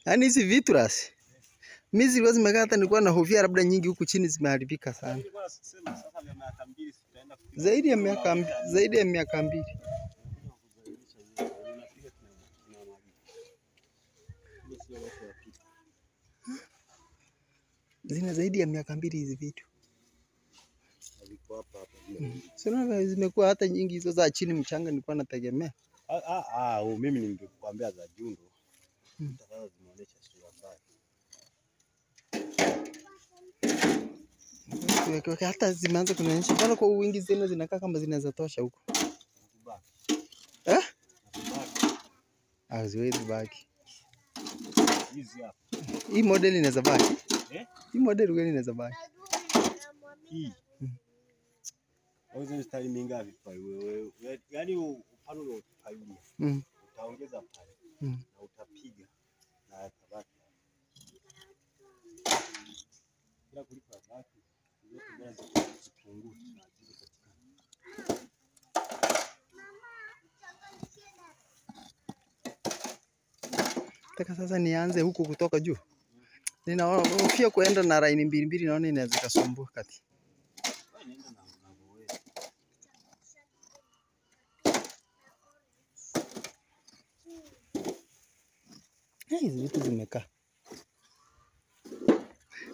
Yaani hizi vitras. Mimi zilikuwa zimekaa hata nilikuwa na hofia labda nyingi huku chini zimeharibika sana. Zaidi ya miaka 2. Zina zaidi ya miaka 2 hizi vitu. Sina zimekuwa hata nyingi hizo za chini mchanga nilikuwa nategemea. Mimi ningekuambia za Jundo. Sasa zimeonyesha sura mbaya. Hata zimeanza kunionyesha bado kwa wingi zenu zinakaa kama zinaweza tosha huko. Haziwezi baki. Hizi hapa. Hii model inaweza baki. Hii model gani inaweza baki? Hii. Hizo style mingapi pale wewe? Yaani upano wa pailia. Utaongeza pale. Na utapiga na atabaki. Bila kulipa baki. Yote bora zipungue na ajili katika. Taka sasa nianze huku kutoka juu. Ninaofia kuenda na line mbili naona inaweza kusumbua kati. Hizi vitu zimekaa.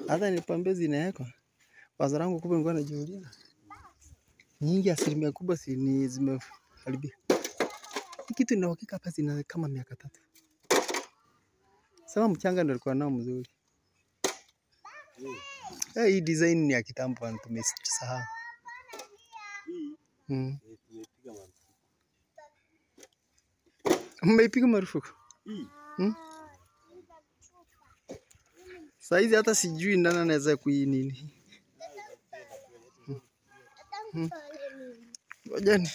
Hata nipambie zinawekwa. Wazo langu kubwa nilikuwa najiuliza. Nyingi 100% si ni zimeharibika. Hii kitu ina uhakika hapa zina kama miaka 3. Sema mchanga ndio alikuwa nao mzuri. Hii design ni ya kitambo na tumesahau. Mmeipiga marufuku? Saizi hata sijui nani anaweza nini. Ngojeni.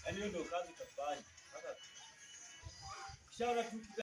Yaani ndio kazi kafanya. Sasa kisha